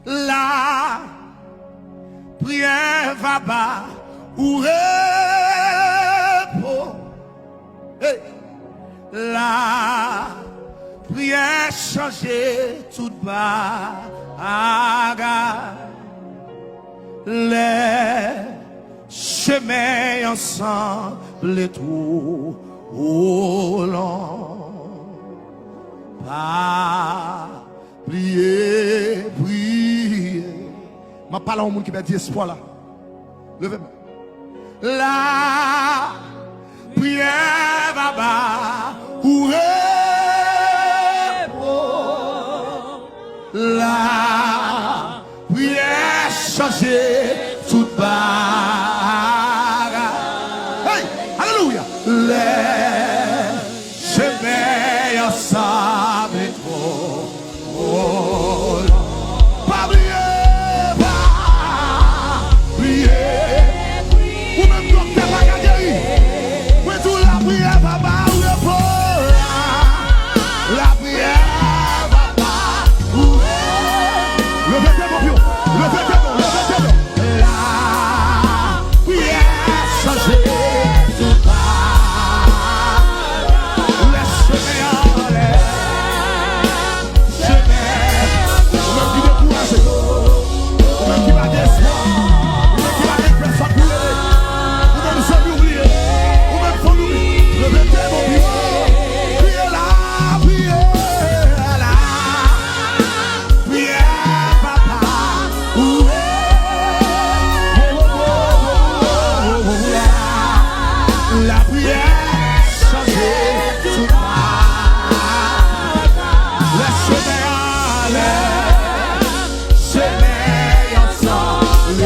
La prière va bas ou repos. Hey. La prière changer toute bagarre. Les chemins ensemble trop long. Pas prier, prier. Je parle au monde qui perd espoir là. Levez-moi. La prière va bas ou repos. La prière changer toute bagarre. Hey, alléluia. Les chemins ensemble trop long. Pas prier, pas prier. Ou même docteur pas guéri. Mais tout la prière va bas ou repos. La prière va bas ou repos. Levez tes mains, levez tes mains, levez tes mains. La prière changer tout bas. Laisse-moi aller. Ou même qui décourage, ou même qui va d'espoir, ou même qui va avec personne pour l'aider, ou même sans l'oublier, ou même faut l'oublier. Levez tes mains, priez là, priez là. Priez papa, la prière changer tout bas. Laisse-moi aller. Chemin ensemble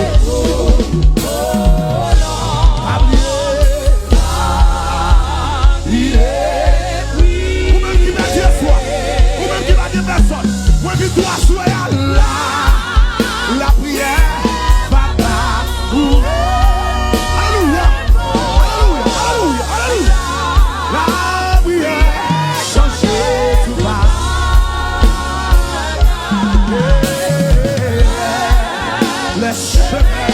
ou même qui va dire soi, ou même qui va dire personne. Moi qui dois souhaiter la prière va pas ou alléluia, alléluia, alléluia, alléluia. La prière changer tout bas. Les chemins,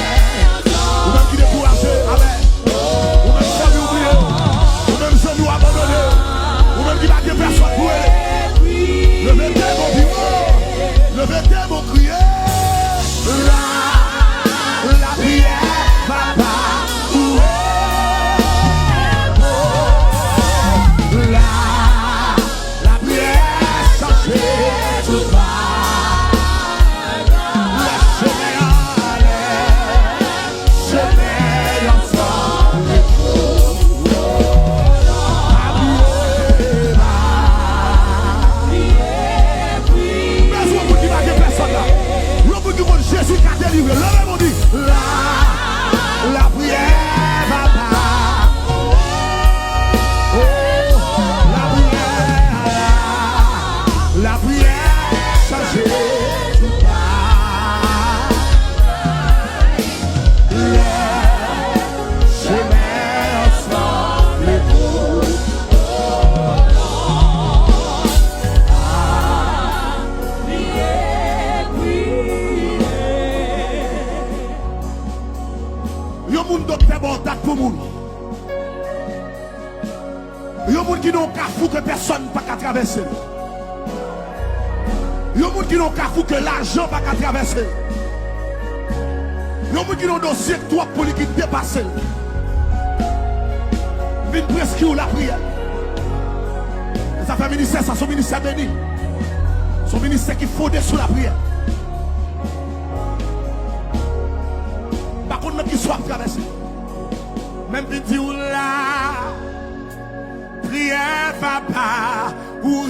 ou même qui découragé, amen. Ou même sans nous oublier, ou même sans nous abandonner, ou même qui va dire personne pour aider. Levez tes mots vivants, levez tes mots crier. La prière va pas ou la prière changer tout bas. Jésus qui a délivré, levez-moi dit, la prière va pas. La prière changer tout bas. Les chemins ensemble trop. Yo moun docteur bon date pour moun. Yo moun qui n'ont qu'à fou que personne pas qu'à traverser. Yo moun qui n'ont qu'à fou que l'argent pas qu'à traverser. Yo moun qui n'ont dossier que toi pour qui dépasser. Vite presque la prière. Ça fait ministère, ça son ministère béni. Son ministère qui fondé sur la prière. Par contre, qui soit traversé. Même si tu la prière va pas ou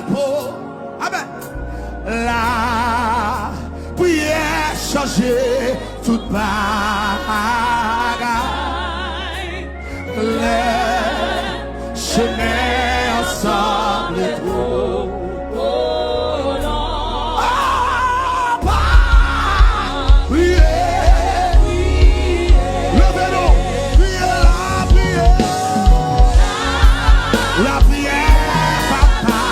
repos. Amen. La prière changer toute bagaille. Les chemins ensemble trop. La prière, papa,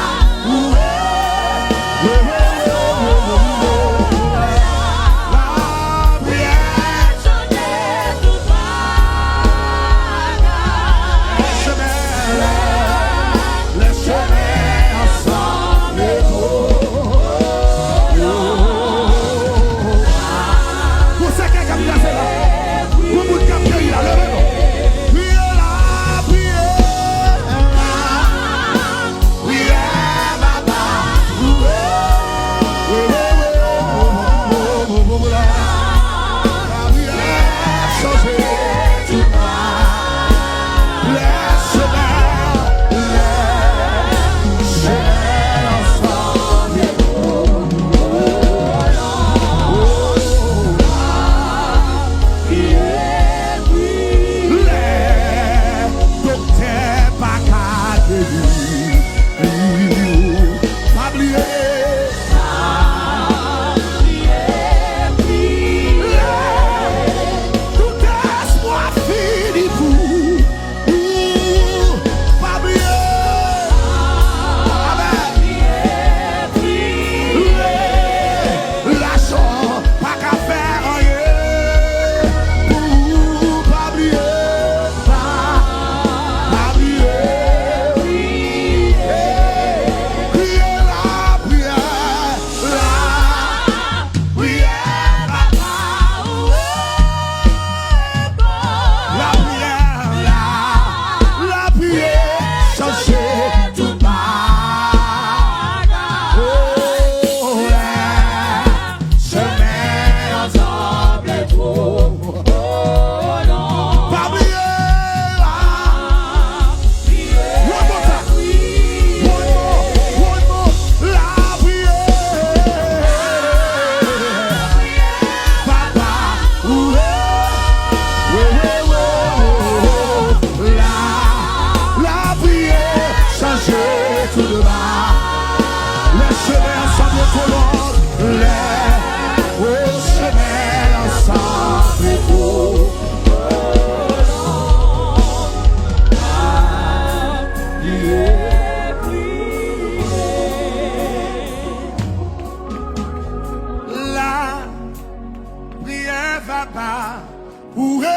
Pour repos,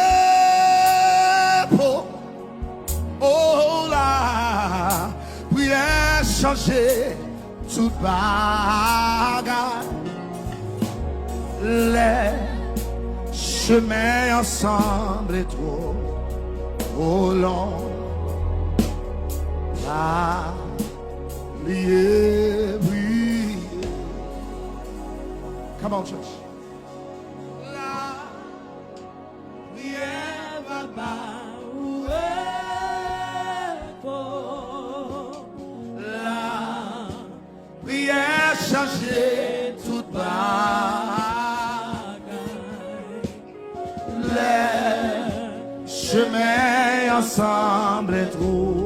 oh là, prière changer toute bagarre. Les chemins ensemble est trop long. La prière brille. Come on, church. Changer toute bagaille. Les chemins ensemble et trop